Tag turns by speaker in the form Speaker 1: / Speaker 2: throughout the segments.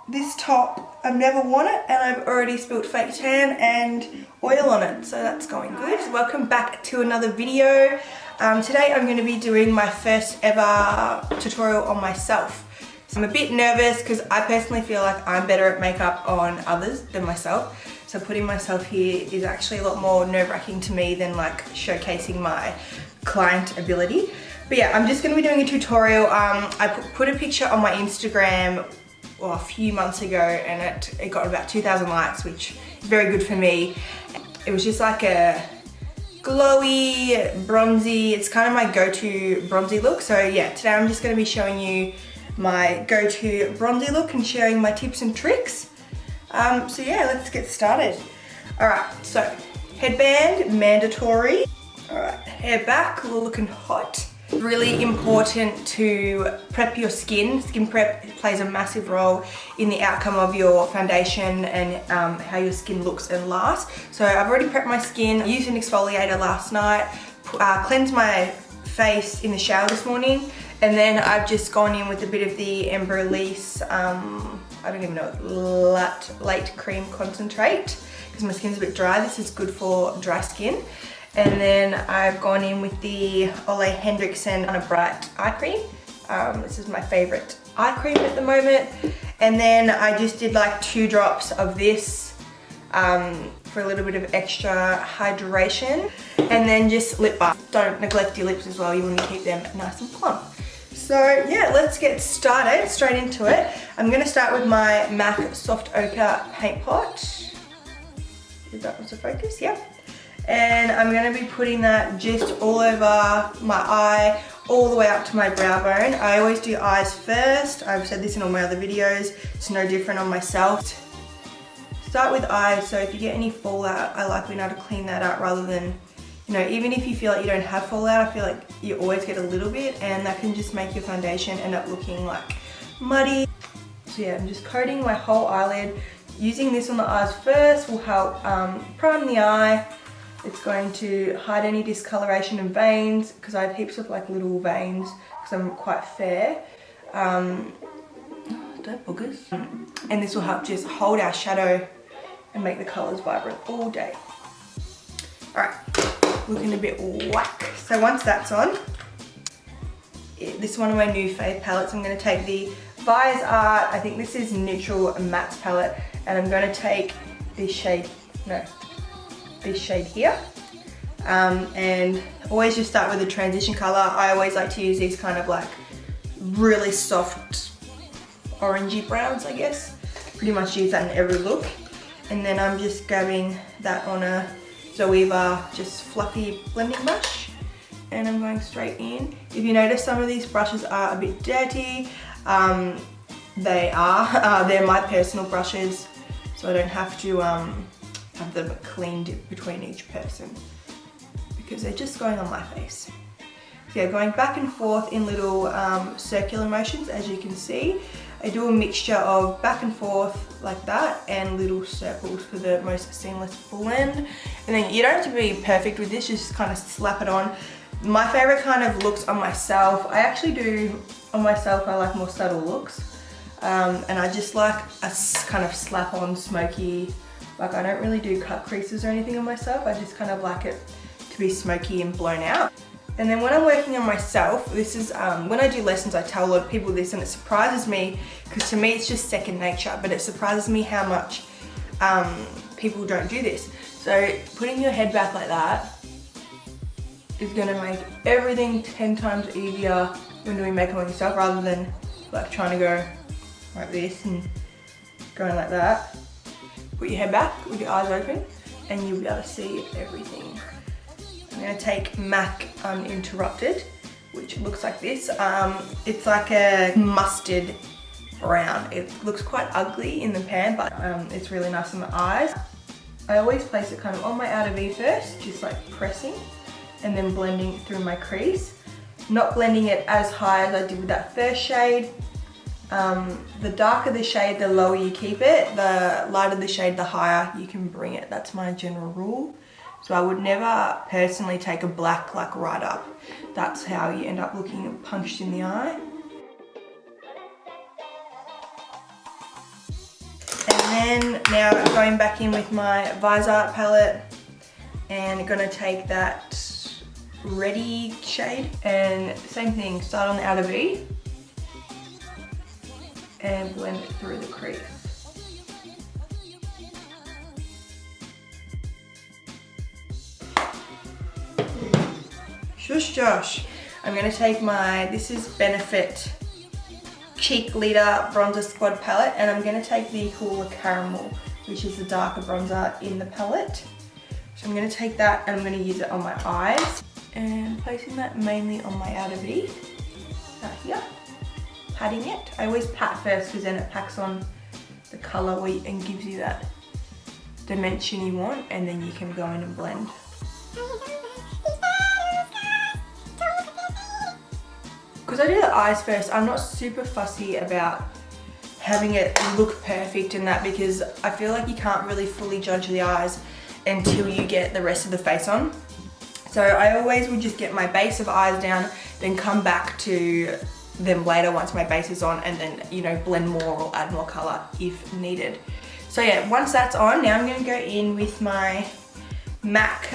Speaker 1: this top, I've never worn it and I've already spilled fake tan and oil on it, so that's going good. Welcome back to another video. Today I'm going to be doing my first ever tutorial on myself. So I'm a bit nervous because I personally feel like I'm better at makeup on others than myself. So putting myself here is actually a lot more nerve-wracking to me than like showcasing my client ability. But yeah, I'm just going to be doing a tutorial. I put a picture on my Instagram a few months ago and it got about 2,000 likes, which is very good for me. It was just like a glowy, bronzy, it's kind of my go-to bronzy look. So yeah, today I'm just going to be showing you my go-to bronzy look and sharing my tips and tricks. So yeah, let's get started. Alright, so headband, mandatory. Alright, hair back, looking hot. Really important to prep your skin. Skin prep plays a massive role in the outcome of your foundation and how your skin looks and lasts. So I've already prepped my skin, used an exfoliator last night, cleansed my face in the shower this morning, and then I've just gone in with a bit of the Embrolisse, I don't even know, lait cream concentrate, because my skin's a bit dry. This is good for dry skin. And then I've gone in with the Oli Hendrikson on a bright eye cream. This is my favorite eye cream at the moment. And then I just did like 2 drops of this for a little bit of extra hydration. And then just lip balm. Don't neglect your lips as well. You want to keep them nice and plump. So yeah, let's get started, straight into it. I'm gonna start with my MAC Soft Ochre paint pot. Is that what's the focus? Yeah. And I'm going to be putting that just all over my eye, all the way up to my brow bone. I always do eyes first. I've said this in all my other videos. It's no different on myself. Start with eyes, so if you get any fallout, I like being able to clean that out rather than, you know, even if you feel like you don't have fallout, I feel like you always get a little bit and that can just make your foundation end up looking like muddy. So yeah, I'm just coating my whole eyelid. Using this on the eyes first will help prime the eye. It's going to hide any discoloration and veins, because I have heaps of like little veins because I'm quite fair. Don't boogers. And this will help just hold our shadow and make the colours vibrant all day. Alright, looking a bit whack. So once that's on, this is one of my new fave palettes. I'm going to take the Viseart, I think this is Neutral Matte palette, and I'm going to take this shade, this shade here, and always just start with a transition color. I always like to use these kind of like really soft orangey browns, I guess. Pretty much use that in every look. And then I'm just grabbing that on a Zoeva just fluffy blending brush, and I'm going straight in. If you notice, some of these brushes are a bit dirty. They're my personal brushes, so I don't have to have them cleaned between each person because they're just going on my face. So yeah, going back and forth in little circular motions, as you can see. I do a mixture of back and forth like that and little circles for the most seamless blend. And then you don't have to be perfect with this, just kind of slap it on. My favorite kind of looks on myself, I actually do on myself, I like more subtle looks. And I just like a kind of slap on smoky. Like I don't really do cut creases or anything on myself. I just kind of like it to be smoky and blown out. And then when I'm working on myself, this is, when I do lessons, I tell a lot of people this and it surprises me, because to me it's just second nature, but it surprises me how much people don't do this. So putting your head back like that is gonna make everything 10 times easier when doing makeup on yourself, rather than like trying to go like this and going like that. Put your head back with your eyes open and you'll be able to see everything. I'm going to take MAC Uninterrupted, which looks like this. It's like a mustard brown. It looks quite ugly in the pan, but it's really nice on the eyes. I always place it kind of on my outer V first, just like pressing, and then blending through my crease. Not blending it as high as I did with that first shade. The darker the shade, the lower you keep it. The lighter the shade, the higher you can bring it. That's my general rule. So I would never personally take a black like right up. That's how you end up looking punched in the eye. And then now going back in with my Viseart palette and gonna take that Ready shade and same thing, start on the outer V and blend it through the crease. Shush Josh. I'm gonna take my, this is Benefit Cheekleader Bronzer Squad palette, and I'm gonna take the Cooler Caramel, which is the darker bronzer in the palette. So I'm gonna take that and I'm gonna use it on my eyes. And placing that mainly on my outer V, right here, patting it. I always pat first because then it packs on the colour and gives you that dimension you want, and then you can go in and blend. Because I do the eyes first, I'm not super fussy about having it look perfect and that, because I feel like you can't really fully judge the eyes until you get the rest of the face on. So I always would just get my base of eyes down, then come back to them later once my base is on, and then, you know, blend more or add more color if needed. So yeah, once that's on, now I'm gonna go in with my MAC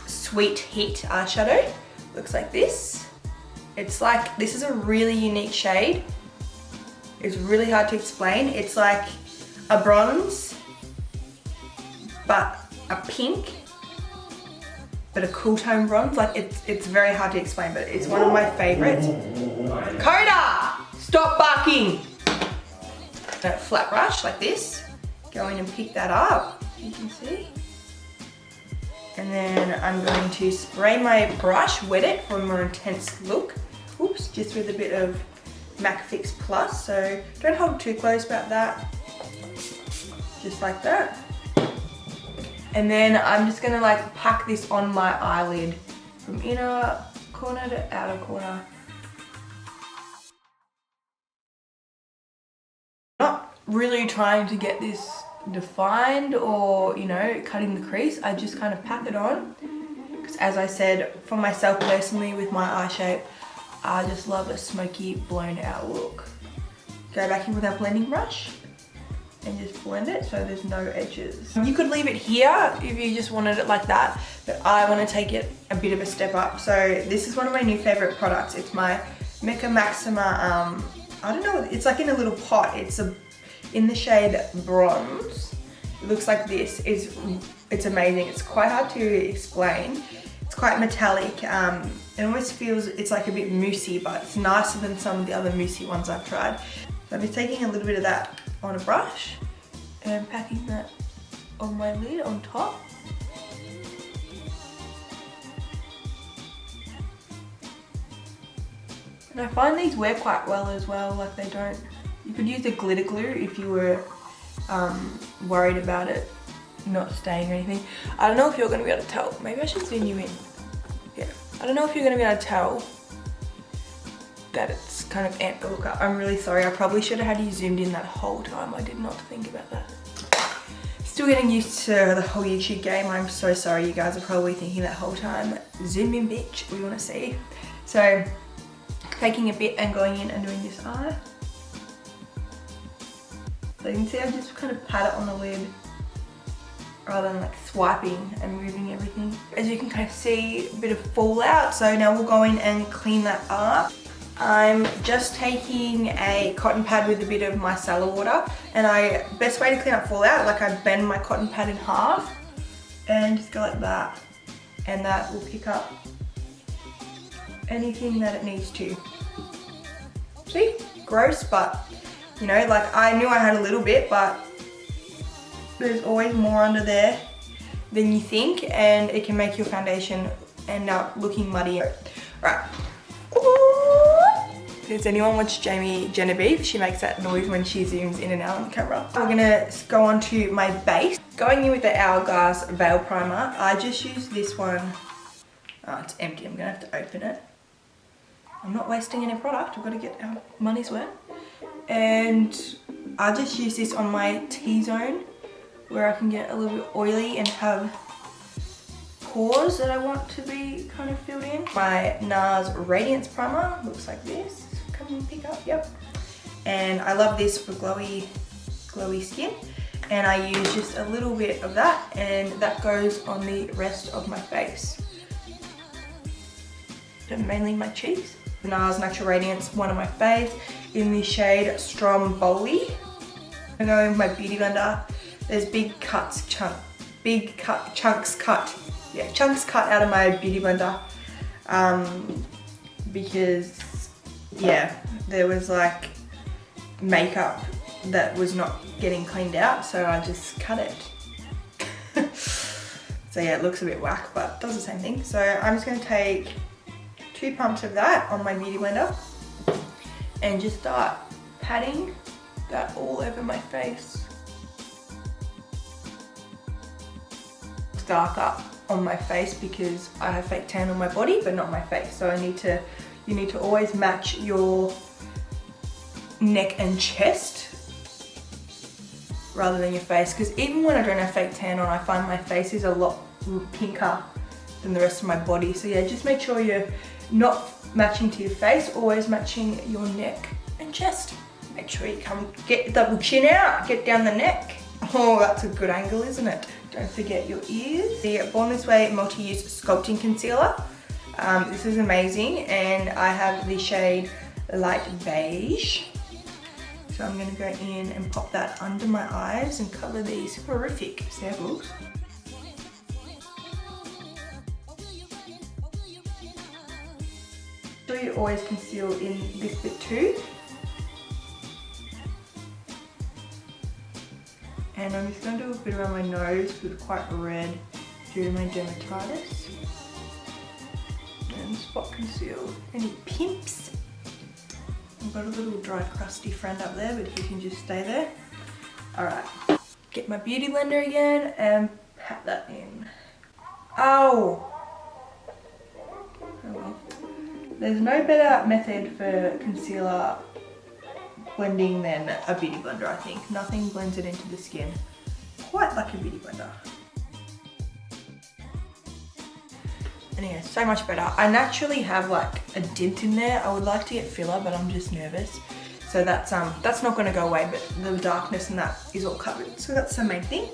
Speaker 1: Sweet Heat eyeshadow. Looks like this. It's like, this is a really unique shade. It's really hard to explain. It's like a bronze, but a pink, but a cool tone bronze. Like it's very hard to explain, but it's one of my favorites. Coda! Stop barking! A flat brush like this. Go in and pick that up, you can see. And then I'm going to spray my brush, wet it for a more intense look. Oops, just with a bit of MAC Fix Plus, so don't hold too close about that. Just like that. And then I'm just gonna like pack this on my eyelid from inner corner to outer corner. Not really trying to get this defined or, you know, cutting the crease. I just kind of pack it on. Because as I said, for myself personally with my eye shape, I just love a smoky blown out look. Go back in with our blending brush and just blend it so there's no edges. You could leave it here if you just wanted it like that, but I want to take it a bit of a step up. So this is one of my new favorite products. It's my Mecca Maxima, I don't know, it's like in a little pot. It's in the shade Bronze. It looks like this. It's amazing. It's quite hard to explain. It's quite metallic. It almost feels, it's like a bit moussey, but it's nicer than some of the other moussey ones I've tried. So I'm just taking a little bit of that on a brush and packing that on my lid on top. And I find these wear quite well as well, like they don't, you could use a glitter glue if you were worried about it not staying or anything. I don't know if you're going to be able to tell, maybe I should zoom you in. Yeah, I don't know if you're going to be able to tell that it's kind of amped the look up. I'm really sorry, I probably should have had you zoomed in that whole time. I did not think about that. Still getting used to the whole YouTube game. I'm so sorry, you guys are probably thinking that whole time, zoom in bitch, we want to see. So taking a bit and going in and doing this eye. So you can see I just kind of pat it on the lid rather than like swiping and moving everything. As you can kind of see, a bit of fallout. So now we'll go in and clean that up. I'm just taking a cotton pad with a bit of micellar water, and best way to clean up fallout, like I bend my cotton pad in half and just go like that, and that will pick up anything that it needs to. See, gross, but you know, like I knew I had a little bit, but there's always more under there than you think, and it can make your foundation end up looking muddy. Right. Does anyone watch Jamie Genevieve? She makes that noise when she zooms in and out on the camera. We're gonna go on to my base. Going in with the Hourglass Veil Primer, I just use this one. Oh, it's empty, I'm gonna have to open it. I'm not wasting any product, we've got to get our money's worth. And I just use this on my T-zone where I can get a little bit oily and have pores that I want to be kind of filled in. My Nars Radiance Primer looks like this. Come and pick up, yep. And I love this for glowy glowy skin. And I use just a little bit of that, and that goes on the rest of my face. And mainly my cheeks. Nars Natural Radiance, one on my face, in the shade Stromboli. I'm going with my beauty blender. There's chunks cut out of my beauty blender. Because, yeah, there was like makeup that was not getting cleaned out, so I just cut it. So yeah, it looks a bit whack, but does the same thing. So I'm just gonna take 2 pumps of that on my beauty blender and just start patting that all over my face. It's darker on my face because I have fake tan on my body, but not my face. So you need to always match your neck and chest rather than your face, because even when I don't have fake tan on, I find my face is a lot pinker than the rest of my body. So yeah, just make sure you're not matching to your face, always matching your neck and chest. Make sure you get the double chin out, get down the neck. Oh, that's a good angle, isn't it? Don't forget your ears. The Born This Way Multi-Use Sculpting Concealer. This is amazing, and I have the shade Light Beige. So I'm gonna go in and pop that under my eyes and cover these horrific circles. So you always conceal in this bit too. And I'm just gonna do a bit around my nose because it's quite red due to my dermatitis. And spot conceal any pimps. I've got a little dry crusty friend up there, but he can just stay there. Alright, get my beauty blender again and pat that in. Oh! Oh well. There's no better method for concealer blending than a beauty blender, I think. Nothing blends it into the skin quite like a beauty blender. Anyway, so much better. I naturally have like a dent in there. I would like to get filler, but I'm just nervous. So that's not gonna go away, but the darkness and that is all covered. So that's the main thing.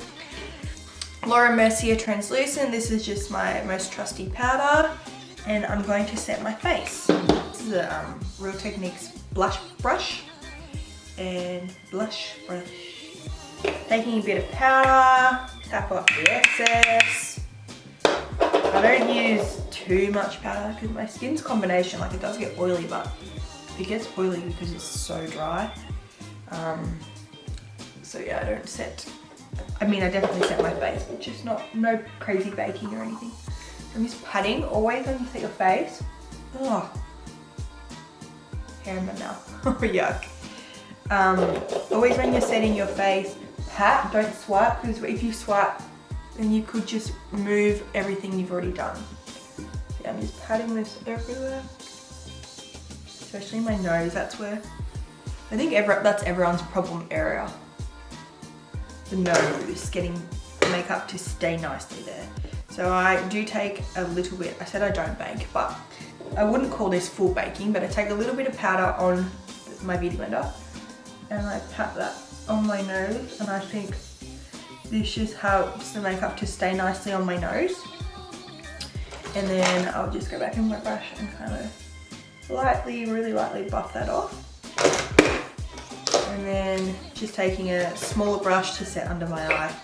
Speaker 1: Laura Mercier Translucent. This is just my most trusty powder, and I'm going to set my face. This is a Real Techniques blush brush and blush brush. Taking a bit of powder, tap off the excess. I don't use too much powder because my skin's combination, like it does get oily, but it gets oily because it's so dry. So yeah, I don't set, I definitely set my face, but just no crazy baking or anything. I'm just patting, always when you set your face. Oh, hair in my mouth, yuck. Always when you're setting your face, pat, don't swipe, because if you swipe, then you could just remove everything you've already done. Yeah, I'm just patting this everywhere, especially my nose. That's where, I think that's everyone's problem area. The nose, getting makeup to stay nicely there. So I do take a little bit, I said I don't bake, but I wouldn't call this full baking, but I take a little bit of powder on my beauty blender and I pat that on my nose, and I think this just helps the makeup to stay nicely on my nose. And then I'll just go back in my brush and kind of lightly, really lightly buff that off. And then just taking a smaller brush to set under my eye.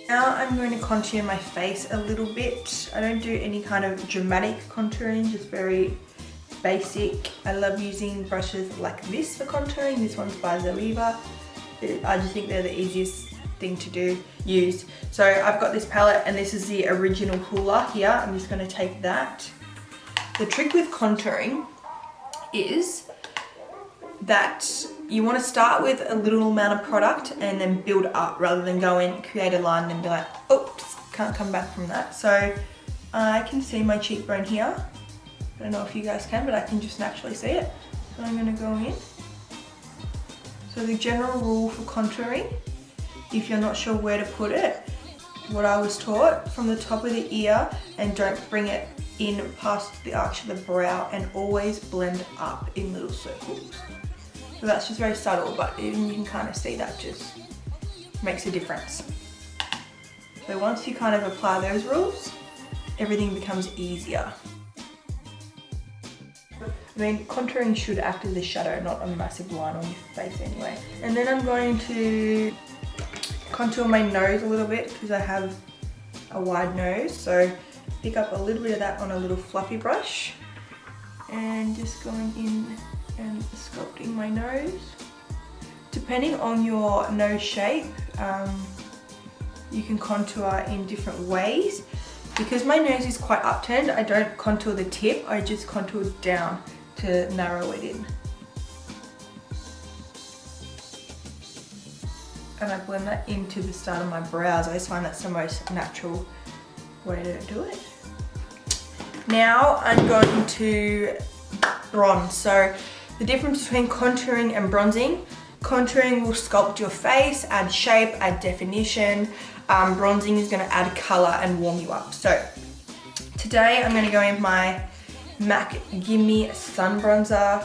Speaker 1: Now I'm going to contour my face a little bit. I don't do any kind of dramatic contouring, just very basic. I love using brushes like this for contouring. This one's by Zoeva. I just think they're the easiest thing to use. So I've got this palette, and this is the original Hoola here. I'm just going to take that. The trick with contouring is that you want to start with a little amount of product and then build up, rather than go in, create a line, and be like, oops, can't come back from that. So I can see my cheekbone here. I don't know if you guys can, but I can just naturally see it. So I'm going to go in. So the general rule for contouring, if you're not sure where to put it, what I was taught, from the top of the ear, and don't bring it in past the arch of the brow, and always blend up in little circles. So that's just very subtle, but even you can kind of see that just makes a difference. So once you kind of apply those rules, everything becomes easier. I mean, contouring should act as a shadow, not a massive line on your face anyway. And then I'm going to contour my nose a little bit because I have a wide nose. So pick up a little bit of that on a little fluffy brush and just going in and sculpting my nose. Depending on your nose shape, you can contour in different ways. Because my nose is quite upturned, I don't contour the tip, I just contour down to narrow it in. And I blend that into the start of my brows. I just find that's the most natural way to do it. Now I'm going to bronze. So the difference between contouring and bronzing: contouring will sculpt your face, add shape, add definition. Bronzing is going to add color and warm you up. So today I'm going to go in my MAC Gimme Sun Bronzer.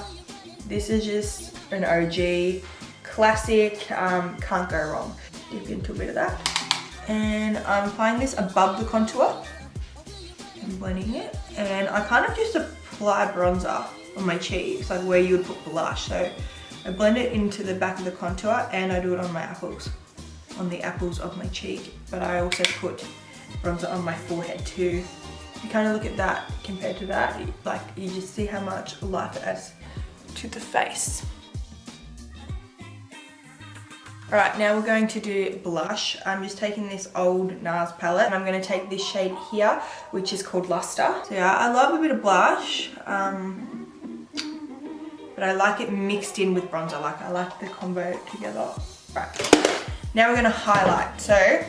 Speaker 1: This is just an OG, classic, can't go wrong. Dip into a bit of that. And I'm applying this above the contour and blending it. And I kind of just apply bronzer on my cheeks, like where you would put blush. So I blend it into the back of the contour and I do it on my apples, on the apples of my cheek. But I also put bronzer on my forehead too. You kind of look at that compared to that, like you just see how much life it adds to the face. Alright, now we're going to do blush. I'm just taking this old Nars palette and I'm going to take this shade here, which is called Luster. So yeah, I love a bit of blush, but I like it mixed in with bronzer. Like I like the combo together. Right, now we're going to highlight. So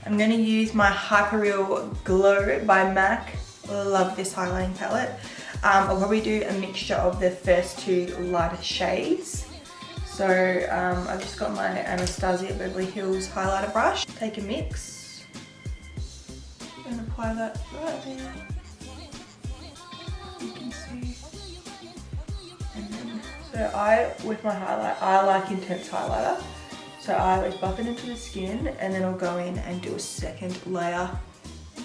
Speaker 1: I'm going to use my Hyperreal Glow by MAC. Love this highlighting palette. I'll probably do a mixture of the first two lighter shades. So I've just got my Anastasia Beverly Hills highlighter brush. Take a mix and apply that right there. You can see. And then, so with my highlight, I like intense highlighter. So I always buff it into the skin and then I'll go in and do a second layer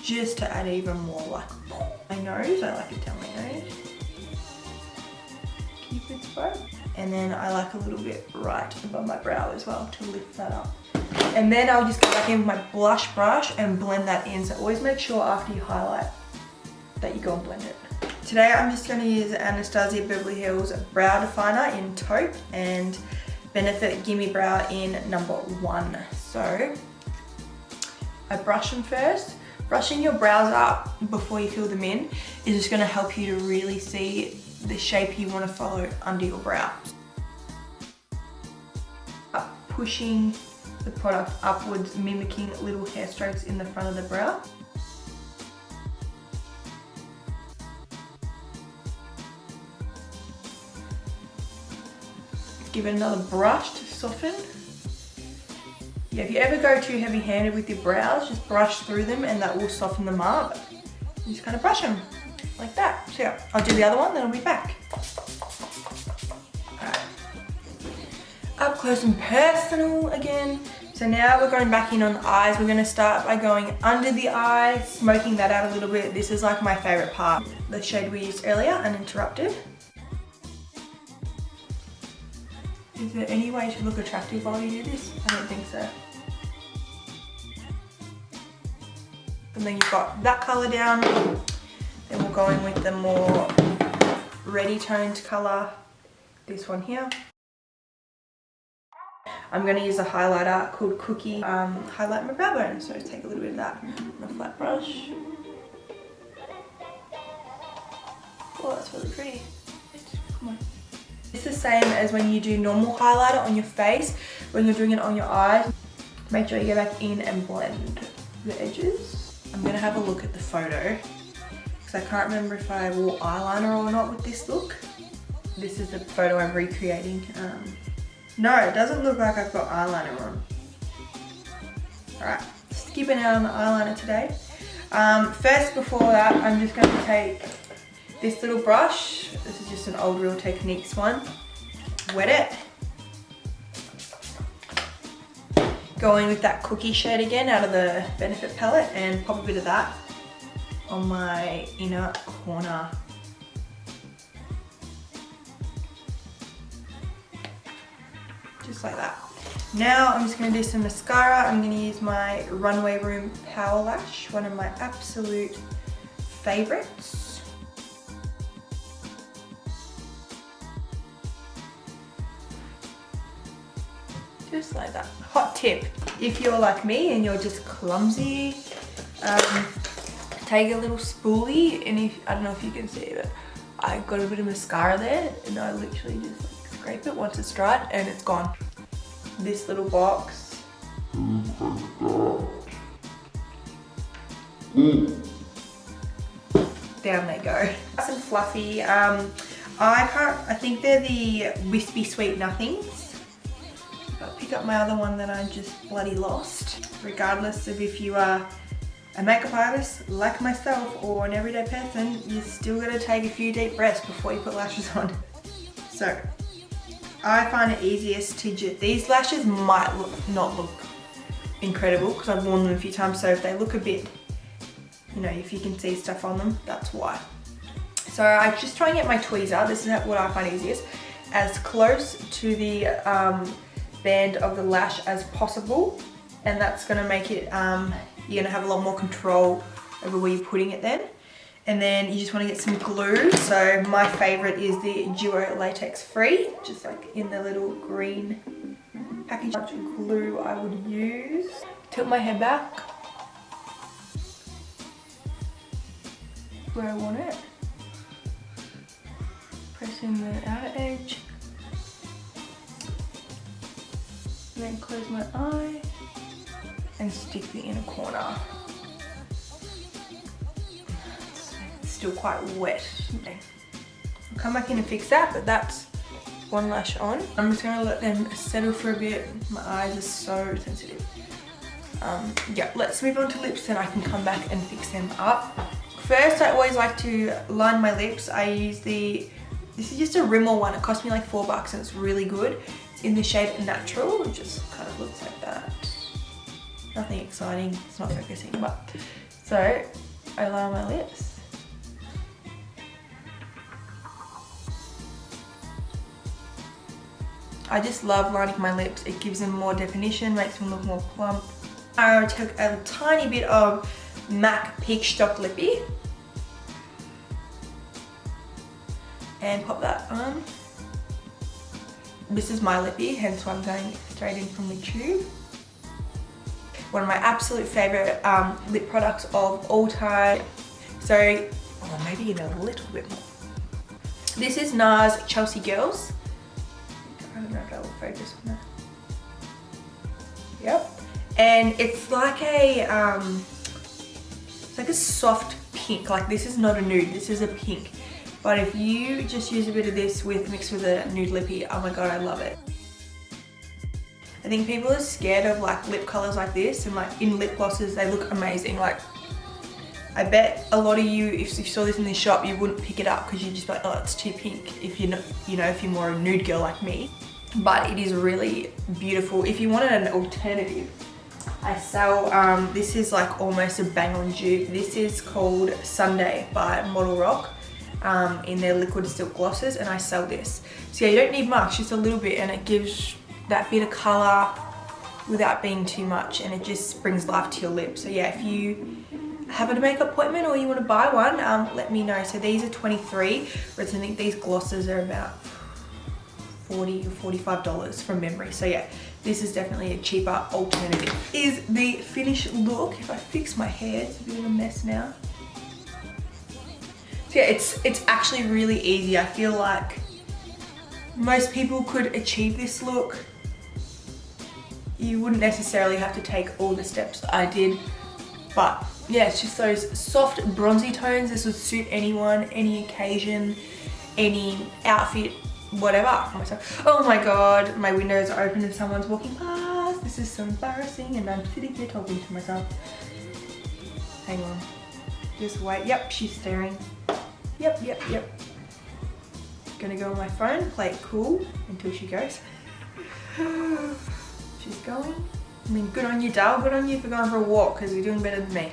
Speaker 1: just to add even more like my nose. I like it down my nose. Cupid's bow. And then I like a little bit right above my brow as well to lift that up. And then I'll just go back in with my blush brush and blend that in. So always make sure after you highlight that you go and blend it. Today I'm just going to use Anastasia Beverly Hills Brow Definer in Taupe and Benefit Gimme Brow in number 1. So I brush them first. Brushing your brows up before you fill them in is just going to help you to really see the shape you want to follow under your brow. Pushing the product upwards, mimicking little hair strokes in the front of the brow. Give it another brush to soften. Yeah, if you ever go too heavy-handed with your brows, just brush through them and that will soften them up. You just kind of brush them like that. So yeah, I'll do the other one, then I'll be back. Alright. Up close and personal again. So now we're going back in on the eyes. We're going to start by going under the eye, smoking that out a little bit. This is like my favorite part. The shade we used earlier, Uninterrupted. Is there any way to look attractive while you do this? I don't think so. And then you've got that colour down. Then we'll go in with the more reddy toned colour, this one here. I'm going to use a highlighter called Cookie, highlight my brow bone. So take a little bit of that on a flat brush. Oh, that's really pretty. Come on. It's the same as when you do normal highlighter on your face. When you're doing it on your eyes, make sure you go back in and blend the edges. I'm going to have a look at the photo because I can't remember if I wore eyeliner or not with this look. This is the photo I'm recreating. No, it doesn't look like I've got eyeliner on. Alright, skipping out on the eyeliner today. First, before that, I'm just going to take this little brush. This is just an old Real Techniques one. wet it. Go in with that cookie shade again out of the Benefit palette and pop a bit of that on my inner corner. Just like that. Now I'm just going to do some mascara. I'm going to use my Runway Room Power Lash, one of my absolute favorites. Just like that. Hot tip, if you're like me and you're just clumsy, take a little spoolie, and if, I don't know if you can see, but I got a bit of mascara there and I literally just like scrape it once it's dried and it's gone. This little box. Down they go. Nice and fluffy. I think they're the Wispy Sweet Nothings. But pick up my other one that I just bloody lost. Regardless of if you are a makeup artist like myself or an everyday person, you still gotta take a few deep breaths before you put lashes on. So, I find it easiest to just, these lashes might not look incredible because I've worn them a few times, so if they look a bit, you know, if you can see stuff on them, that's why. So I just try and get my tweezer, this is what I find easiest, as close to the band of the lash as possible, and that's going to make it, you're going to have a lot more control over where you're putting it then. And then you just want to get some glue. So my favorite is the Duo Latex Free, just like in the little green package. Much glue I would use. Tilt my hair back where I want it. Press in the outer edge. And then close my eye and stick the inner corner. Still quite wet. I'll come back in and fix that, but that's one lash on. I'm just gonna let them settle for a bit. My eyes are so sensitive. Yeah, let's move on to lips and I can come back and fix them up. First, I always like to line my lips. I use this is just a Rimmel one. It cost me like $4 and it's really good. It's in the shade Natural. It just kind of looks like that. Nothing exciting, it's not focusing, but. So, I line my lips. I just love lining my lips. It gives them more definition, makes them look more plump. I took a tiny bit of MAC Peak Stock Lippy and pop that on. This is my lippy, hence why I'm going straight in from the tube. One of my absolute favorite lip products of all time. So, oh, maybe even a little bit more. This is Nars Chelsea Girls. I don't know if that will focus on that. Yep. And it's like a soft pink. Like, this is not a nude, this is a pink. But if you just use a bit of this mixed with a nude lippy, oh my god, I love it. I think people are scared of like lip colors like this, and like in lip glosses they look amazing. Like, I bet a lot of you, if you saw this in the shop, you wouldn't pick it up because you'd just be like, oh, it's too pink, if you're not, you know, if you're more a nude girl like me. But it is really beautiful. If you wanted an alternative, I sell, this is like almost a bang on dupe. This is called Sundae by Modelrock in their liquid silk glosses, and I sell this. So yeah, you don't need much, just a little bit, and it gives that bit of color without being too much, and it just brings life to your lips. So yeah, if you have a makeup appointment or you want to buy one, let me know. So these are $23, whereas I think these glosses are about $40 or $45 from memory. So yeah, this is definitely a cheaper alternative. Is the finished look. If I fix my hair, it's a bit of a mess now. So yeah, it's actually really easy. I feel like most people could achieve this look. You wouldn't necessarily have to take all the steps that I did, but yeah, it's just those soft bronzy tones. This would suit anyone, any occasion, any outfit, whatever. Oh my god, my windows are open and someone's walking past. This is so embarrassing, and I'm sitting here talking to myself. Hang on, just wait. Yep, she's staring. Yep. Gonna go on my phone, play it cool until she goes. She's going. I mean, good on you, Dale. Good on you for going for a walk because you're doing better than me.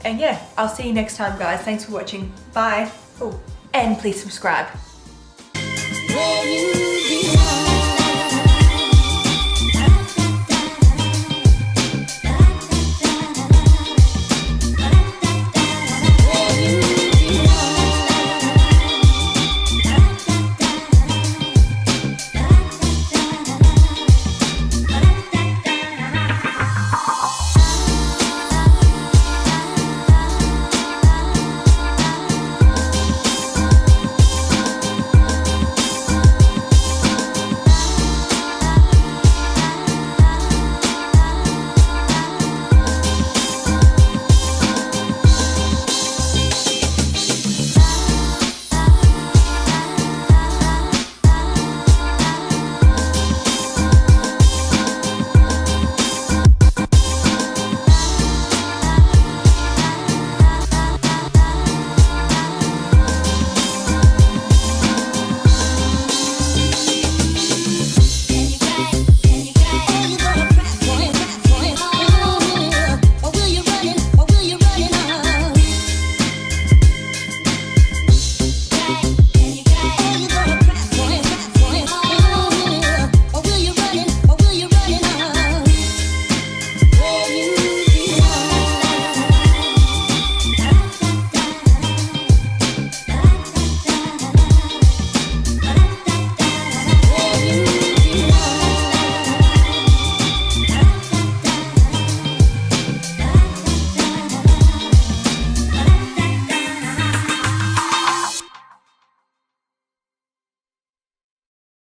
Speaker 1: And yeah, I'll see you next time, guys. Thanks for watching. Bye. Oh, and please subscribe.